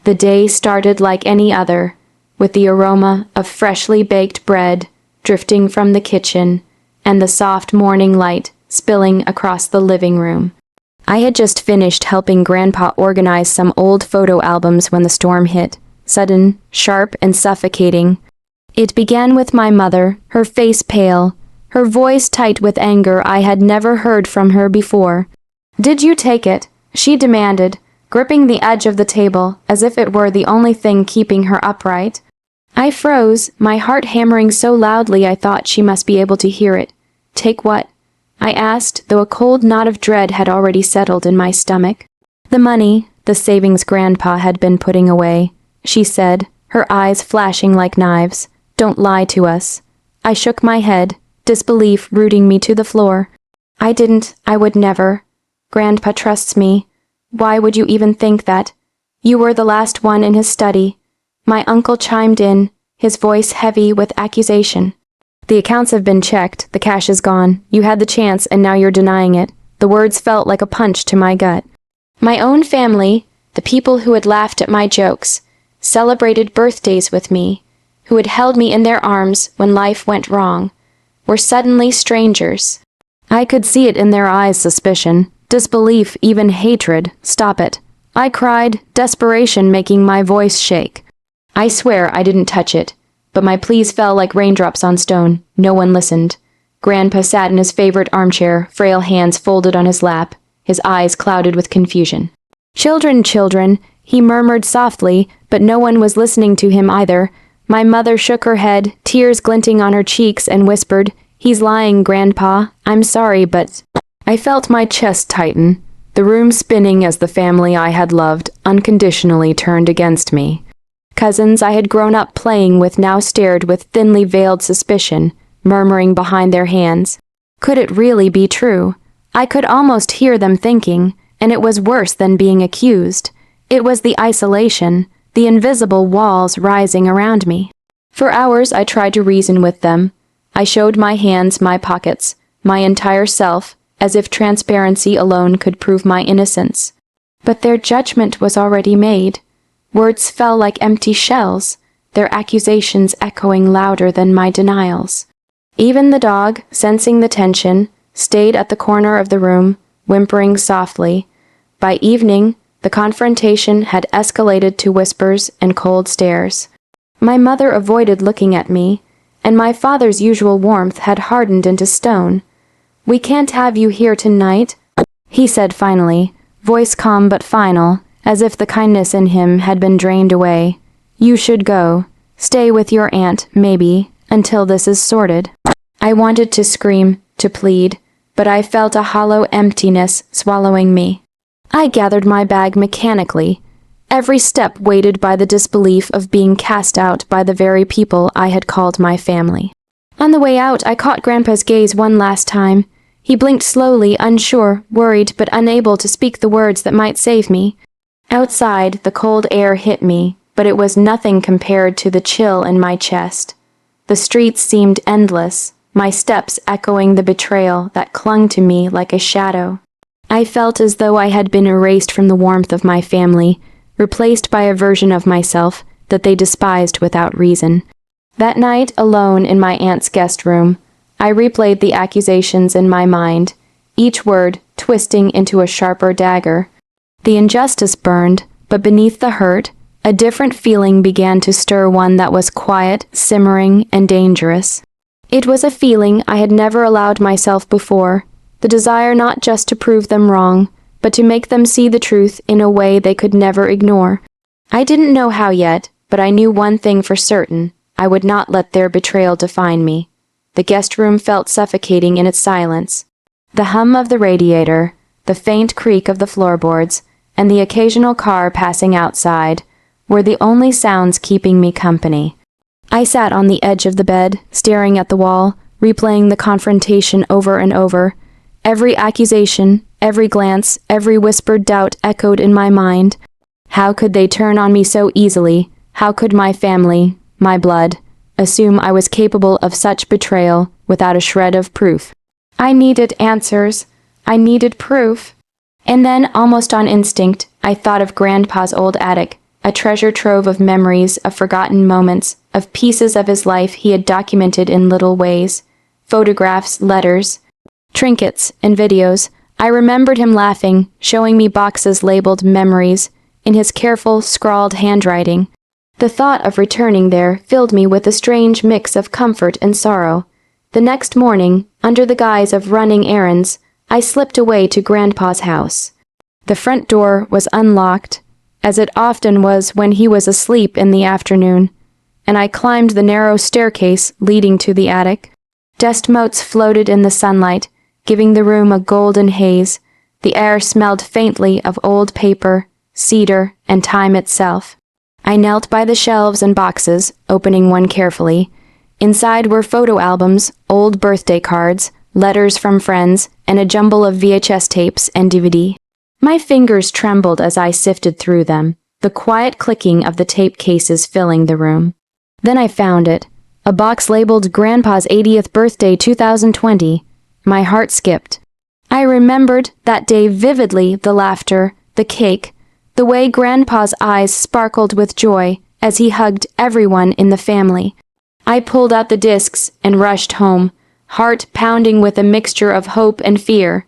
The day started like any other, with the aroma of freshly baked bread drifting from the kitchen and the soft morning light spilling across the living room. I had just finished helping Grandpa organize some old photo albums when the storm hit, sudden, sharp, and suffocating. It began with my mother, her face pale, her voice tight with anger I had never heard from her before. "Did you take it?" she demanded, gripping the edge of the table as if it were the only thing keeping her upright. I froze, my heart hammering so loudly I thought she must be able to hear it. "Take what?" I asked, though a cold knot of dread had already settled in my stomach. "The money, the savings Grandpa had been putting away," she said, her eyes flashing like knives. "Don't lie to us." I shook my head, disbelief rooting me to the floor. I would never. Grandpa trusts me. Why would you even think that? You were the last one in his study. My uncle chimed in, his voice heavy with accusation. "The accounts have been checked, the cash is gone. You had the chance and now you're denying it." The words felt like a punch to my gut. My own family, the people who had laughed at my jokes, celebrated birthdays with me, who had held me in their arms when life went wrong, were suddenly strangers. I could see it in their eyes, suspicion, disbelief, even hatred. "Stop it," I cried, desperation making my voice shake. I swear I didn't touch it, but my pleas fell like raindrops on stone. No one listened. Grandpa sat in his favorite armchair, frail hands folded on his lap, his eyes clouded with confusion. "Children, children," he murmured softly, but no one was listening to him either. My mother shook her head, tears glinting on her cheeks, and whispered, "He's lying, Grandpa. I'm sorry, but—" I felt my chest tighten, the room spinning as the family I had loved unconditionally turned against me. Cousins I had grown up playing with now stared with thinly veiled suspicion, murmuring behind their hands. Could it really be true? I could almost hear them thinking, and it was worse than being accused. It was the isolation, the invisible walls rising around me. For hours I tried to reason with them. I showed my hands, my pockets, my entire self, as if transparency alone could prove my innocence. But their judgment was already made. Words fell like empty shells, their accusations echoing louder than my denials. Even the dog, sensing the tension, stayed at the corner of the room, whimpering softly. By evening, the confrontation had escalated to whispers and cold stares. My mother avoided looking at me, and my father's usual warmth had hardened into stone. "We can't have you here tonight," he said finally, voice calm but final, as if the kindness in him had been drained away. "You should go. Stay with your aunt, maybe, until this is sorted." I wanted to scream, to plead, but I felt a hollow emptiness swallowing me. I gathered my bag mechanically, every step weighted by the disbelief of being cast out by the very people I had called my family. On the way out, I caught Grandpa's gaze one last time. He blinked slowly, unsure, worried, but unable to speak the words that might save me. Outside, the cold air hit me, but it was nothing compared to the chill in my chest. The streets seemed endless, my steps echoing the betrayal that clung to me like a shadow. I felt as though I had been erased from the warmth of my family, replaced by a version of myself that they despised without reason. That night, alone in my aunt's guest room, I replayed the accusations in my mind, each word twisting into a sharper dagger. The injustice burned, but beneath the hurt, a different feeling began to stir, one that was quiet, simmering, and dangerous. It was a feeling I had never allowed myself before, the desire not just to prove them wrong, but to make them see the truth in a way they could never ignore. I didn't know how yet, but I knew one thing for certain: I would not let their betrayal define me. The guest room felt suffocating in its silence. The hum of the radiator, the faint creak of the floorboards, and the occasional car passing outside were the only sounds keeping me company. I sat on the edge of the bed, staring at the wall, replaying the confrontation over and over. Every accusation, every glance, every whispered doubt echoed in my mind. How could they turn on me so easily? How could my family, my blood, assume I was capable of such betrayal without a shred of proof? I needed answers. I needed proof. And then, almost on instinct, I thought of Grandpa's old attic, a treasure trove of memories, of forgotten moments, of pieces of his life he had documented in little ways. Photographs, letters, trinkets, and videos. I remembered him laughing, showing me boxes labeled memories, in his careful, scrawled handwriting. The thought of returning there filled me with a strange mix of comfort and sorrow. The next morning, under the guise of running errands, I slipped away to Grandpa's house. The front door was unlocked, as it often was when he was asleep in the afternoon, and I climbed the narrow staircase leading to the attic. Dust motes floated in the sunlight, giving the room a golden haze. The air smelled faintly of old paper, cedar, and time itself. I knelt by the shelves and boxes, opening one carefully. Inside were photo albums, old birthday cards, letters from friends, and a jumble of VHS tapes and DVD. My fingers trembled as I sifted through them, the quiet clicking of the tape cases filling the room. Then I found it, a box labeled Grandpa's 80th birthday 2020. My heart skipped. I remembered that day vividly, the laughter, the cake, the way Grandpa's eyes sparkled with joy as he hugged everyone in the family. I pulled out the discs and rushed home, heart pounding with a mixture of hope and fear.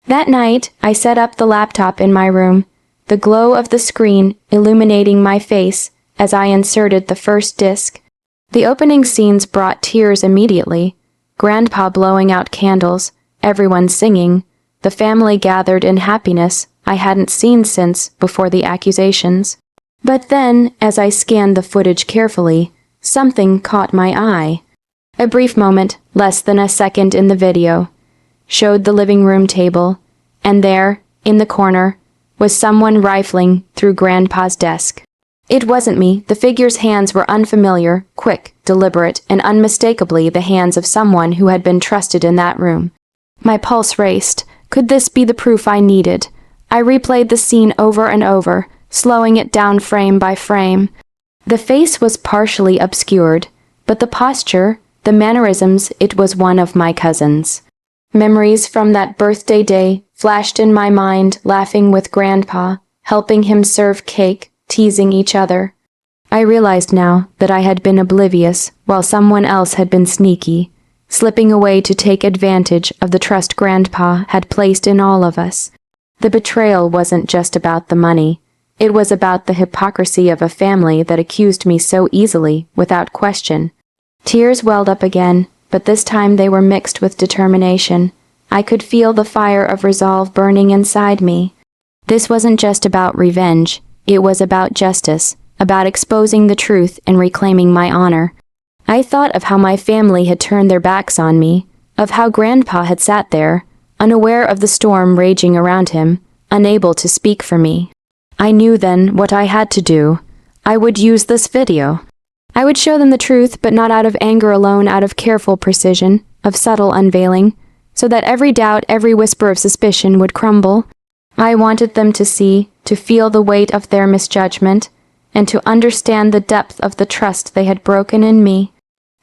That night, I set up the laptop in my room, the glow of the screen illuminating my face as I inserted the first disc. The opening scenes brought tears immediately. Grandpa blowing out candles, everyone singing, the family gathered in happiness I hadn't seen since before the accusations. But then, as I scanned the footage carefully, something caught my eye. A brief moment, less than a second in the video, showed the living room table, and there, in the corner, was someone rifling through Grandpa's desk. It wasn't me. The figure's hands were unfamiliar, quick, deliberate, and unmistakably the hands of someone who had been trusted in that room. My pulse raced. Could this be the proof I needed? I replayed the scene over and over, slowing it down frame by frame. The face was partially obscured, but the posture, the mannerisms, it was one of my cousins. Memories from that birthday day flashed in my mind, laughing with Grandpa, helping him serve cake, teasing each other. I realized now that I had been oblivious while someone else had been sneaky, slipping away to take advantage of the trust Grandpa had placed in all of us. The betrayal wasn't just about the money. It was about the hypocrisy of a family that accused me so easily, without question. Tears welled up again, but this time they were mixed with determination. I could feel the fire of resolve burning inside me. This wasn't just about revenge. It was about justice, about exposing the truth and reclaiming my honor. I thought of how my family had turned their backs on me, of how Grandpa had sat there, unaware of the storm raging around him, unable to speak for me. I knew then what I had to do. I would use this video. I would show them the truth, but not out of anger alone, out of careful precision, of subtle unveiling, so that every doubt, every whisper of suspicion would crumble. I wanted them to see, to feel the weight of their misjudgment, and to understand the depth of the trust they had broken in me.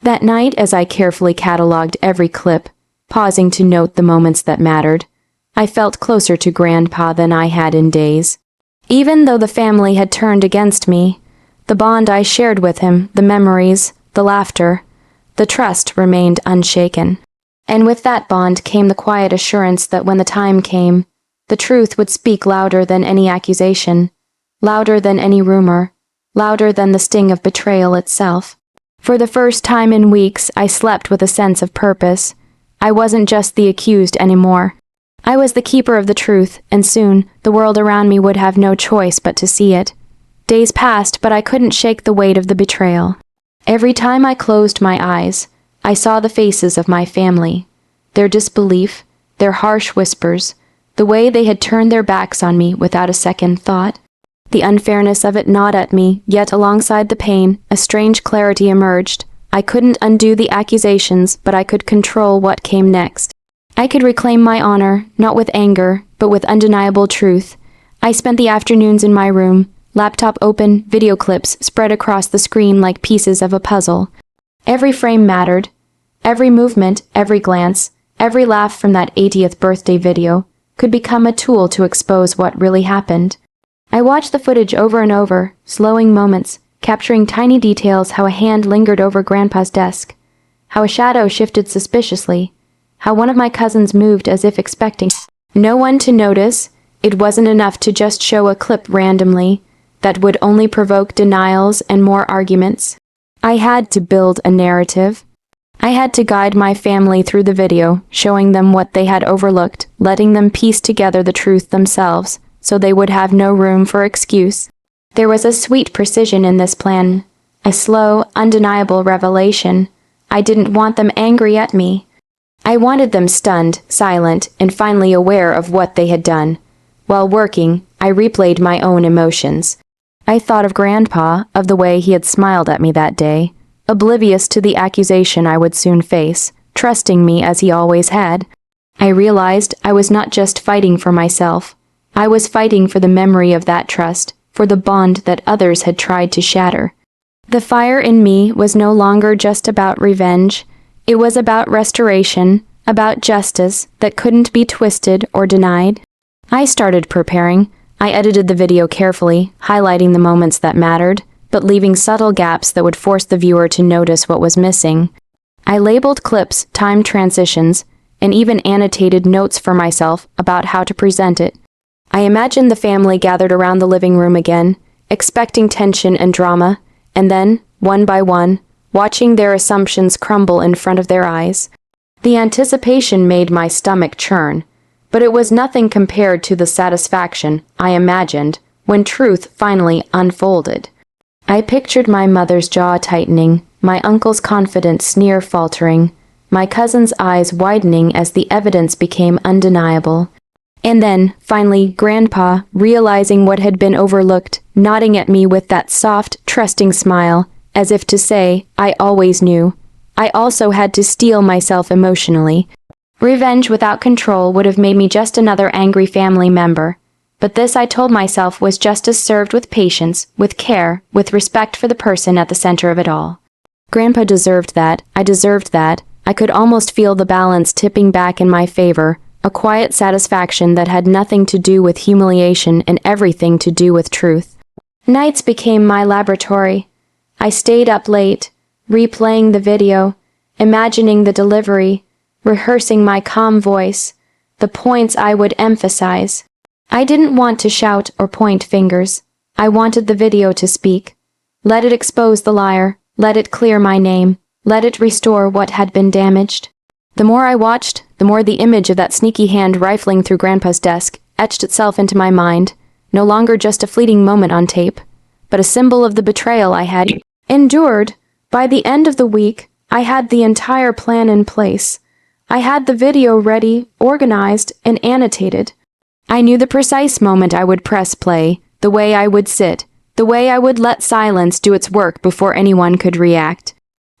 That night, as I carefully catalogued every clip, pausing to note the moments that mattered, I felt closer to Grandpa than I had in days. Even though the family had turned against me, the bond I shared with him, the memories, the laughter, the trust remained unshaken. And with that bond came the quiet assurance that when the time came, the truth would speak louder than any accusation, louder than any rumor, louder than the sting of betrayal itself. For the first time in weeks, I slept with a sense of purpose. I wasn't just the accused anymore. I was the keeper of the truth, and soon the world around me would have no choice but to see it. Days passed, but I couldn't shake the weight of the betrayal. Every time I closed my eyes, I saw the faces of my family, their disbelief, their harsh whispers, the way they had turned their backs on me without a second thought. The unfairness of it gnawed at me, yet alongside the pain, a strange clarity emerged. I couldn't undo the accusations, but I could control what came next. I could reclaim my honor, not with anger, but with undeniable truth. I spent the afternoons in my room, laptop open, video clips spread across the screen like pieces of a puzzle. Every frame mattered. Every movement, every glance, every laugh from that 80th birthday video could become a tool to expose what really happened. I watched the footage over and over, slowing moments, capturing tiny details: how a hand lingered over Grandpa's desk, how a shadow shifted suspiciously, how one of my cousins moved as if expecting no one to notice. It wasn't enough to just show a clip randomly. That would only provoke denials and more arguments. I had to build a narrative. I had to guide my family through the video, showing them what they had overlooked, letting them piece together the truth themselves, so they would have no room for excuse. There was a sweet precision in this plan, a slow, undeniable revelation. I didn't want them angry at me. I wanted them stunned, silent, and finally aware of what they had done. While working, I replayed my own emotions. I thought of Grandpa, of the way he had smiled at me that day, oblivious to the accusation I would soon face, trusting me as he always had. I realized I was not just fighting for myself. I was fighting for the memory of that trust, for the bond that others had tried to shatter. The fire in me was no longer just about revenge. It was about restoration, about justice that couldn't be twisted or denied. I started preparing. I edited the video carefully, highlighting the moments that mattered, but leaving subtle gaps that would force the viewer to notice what was missing. I labeled clips, timed transitions, and even annotated notes for myself about how to present it. I imagined the family gathered around the living room again, expecting tension and drama, and then, one by one, watching their assumptions crumble in front of their eyes. The anticipation made my stomach churn, but it was nothing compared to the satisfaction I imagined when truth finally unfolded. I pictured my mother's jaw tightening, my uncle's confident sneer faltering, my cousin's eyes widening as the evidence became undeniable. And then, finally, Grandpa, realizing what had been overlooked, nodding at me with that soft, trusting smile, as if to say, I always knew. I also had to steel myself emotionally. Revenge without control would have made me just another angry family member. But this, I told myself, was justice served with patience, with care, with respect for the person at the center of it all. Grandpa deserved that. I deserved that. I could almost feel the balance tipping back in my favor, a quiet satisfaction that had nothing to do with humiliation and everything to do with truth. Nights became my laboratory. I stayed up late, replaying the video, imagining the delivery, rehearsing my calm voice, the points I would emphasize. I didn't want to shout or point fingers. I wanted the video to speak. Let it expose the liar. Let it clear my name. Let it restore what had been damaged. The more I watched, the more the image of that sneaky hand rifling through Grandpa's desk etched itself into my mind, no longer just a fleeting moment on tape, but a symbol of the betrayal I had endured. By the end of the week, I had the entire plan in place. I had the video ready, organized, and annotated. I knew the precise moment I would press play, the way I would sit, the way I would let silence do its work before anyone could react.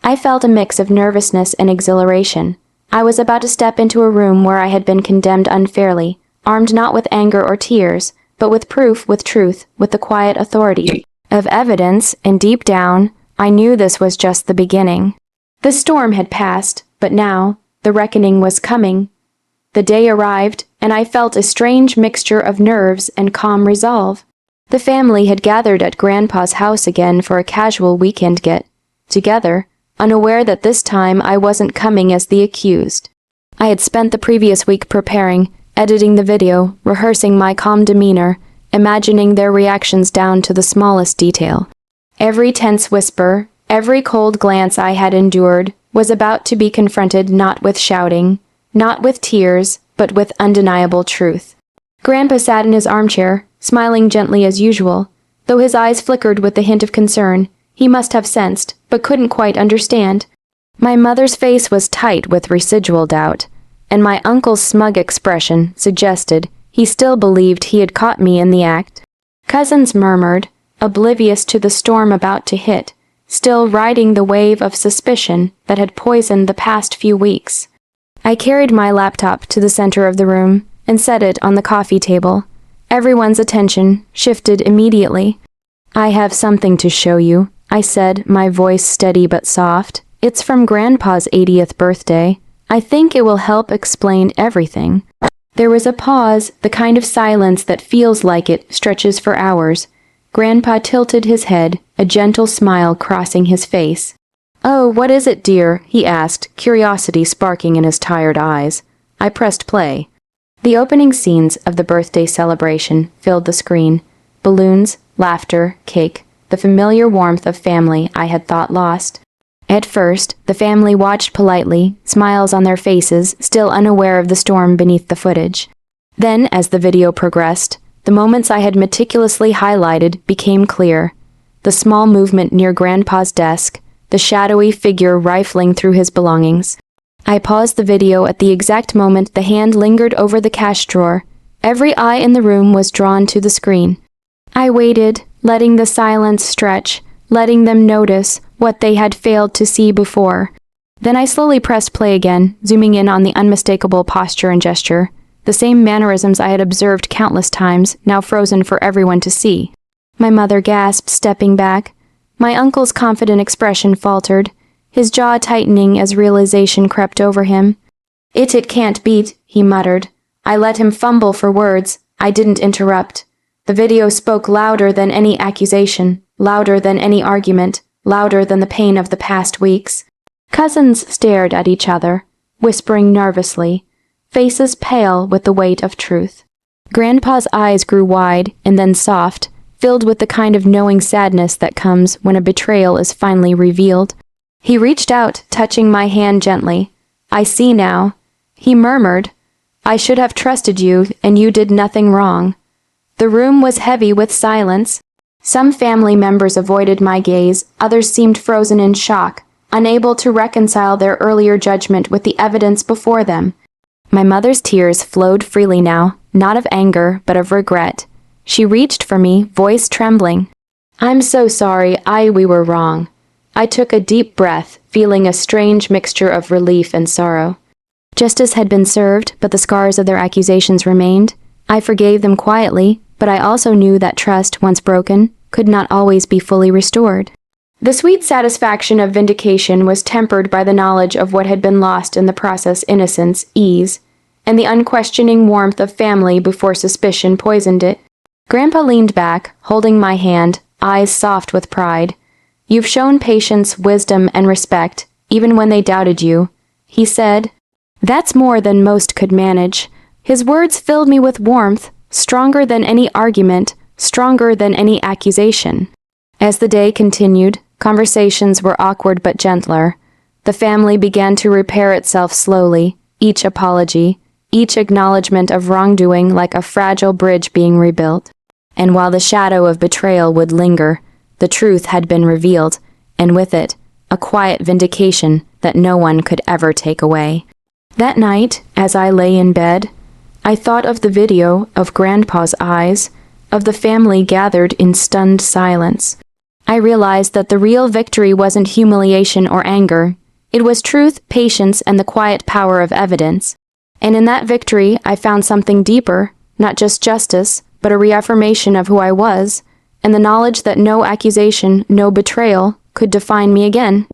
I felt a mix of nervousness and exhilaration. I was about to step into a room where I had been condemned unfairly, armed not with anger or tears, but with proof, with truth, with the quiet authority of evidence, and deep down, I knew this was just the beginning. The storm had passed, but now, the reckoning was coming. The day arrived, and I felt a strange mixture of nerves and calm resolve. The family had gathered at Grandpa's house again for a casual weekend get-together, unaware that this time I wasn't coming as the accused. I had spent the previous week preparing, editing the video, rehearsing my calm demeanor, imagining their reactions down to the smallest detail. Every tense whisper, every cold glance I had endured, was about to be confronted not with shouting, not with tears, but with undeniable truth. Grandpa sat in his armchair, smiling gently as usual. Though his eyes flickered with the hint of concern, he must have sensed, but couldn't quite understand. My mother's face was tight with residual doubt, and my uncle's smug expression suggested he still believed he had caught me in the act. Cousins murmured, oblivious to the storm about to hit, still riding the wave of suspicion that had poisoned the past few weeks. I carried my laptop to the center of the room and set it on the coffee table. Everyone's attention shifted immediately. I have something to show you, I said, my voice steady but soft. It's from Grandpa's 80th birthday. I think it will help explain everything. There was a pause, the kind of silence that feels like it stretches for hours. Grandpa tilted his head, a gentle smile crossing his face. "Oh, what is it, dear?" he asked, curiosity sparking in his tired eyes. I pressed play. The opening scenes of the birthday celebration filled the screen. Balloons, laughter, cake, the familiar warmth of family I had thought lost. At first, the family watched politely, smiles on their faces, still unaware of the storm beneath the footage. Then, as the video progressed, the moments I had meticulously highlighted became clear. The small movement near Grandpa's desk, the shadowy figure rifling through his belongings. I paused the video at the exact moment the hand lingered over the cash drawer. Every eye in the room was drawn to the screen. I waited, letting the silence stretch, letting them notice what they had failed to see before. Then I slowly pressed play again, zooming in on the unmistakable posture and gesture, the same mannerisms I had observed countless times, now frozen for everyone to see. My mother gasped, stepping back. My uncle's confident expression faltered, his jaw tightening as realization crept over him. It can't beat," he muttered. I let him fumble for words. I didn't interrupt. The video spoke louder than any accusation, louder than any argument, louder than the pain of the past weeks. Cousins stared at each other, whispering nervously, faces pale with the weight of truth. Grandpa's eyes grew wide and then soft, filled with the kind of knowing sadness that comes when a betrayal is finally revealed. He reached out, touching my hand gently. "I see now," he murmured. "I should have trusted you, and you did nothing wrong." The room was heavy with silence. Some family members avoided my gaze, others seemed frozen in shock, unable to reconcile their earlier judgment with the evidence before them. My mother's tears flowed freely now, not of anger, but of regret. She reached for me, voice trembling. "I'm so sorry, we were wrong." I took a deep breath, feeling a strange mixture of relief and sorrow. Justice had been served, but the scars of their accusations remained. I forgave them quietly, but I also knew that trust, once broken, could not always be fully restored. The sweet satisfaction of vindication was tempered by the knowledge of what had been lost in the process: innocence, ease, and the unquestioning warmth of family before suspicion poisoned it. Grandpa leaned back, holding my hand, eyes soft with pride. "You've shown patience, wisdom, and respect, even when they doubted you," he said. "That's more than most could manage." His words filled me with warmth, stronger than any argument, stronger than any accusation. As the day continued, conversations were awkward but gentler. The family began to repair itself slowly, each apology, each acknowledgement of wrongdoing like a fragile bridge being rebuilt. And while the shadow of betrayal would linger, the truth had been revealed, and with it, a quiet vindication that no one could ever take away. That night, as I lay in bed, I thought of the video, of Grandpa's eyes, of the family gathered in stunned silence. I realized that the real victory wasn't humiliation or anger. It was truth, patience, and the quiet power of evidence. And in that victory, I found something deeper, not just justice, but a reaffirmation of who I was, and the knowledge that no accusation, no betrayal, could define me again.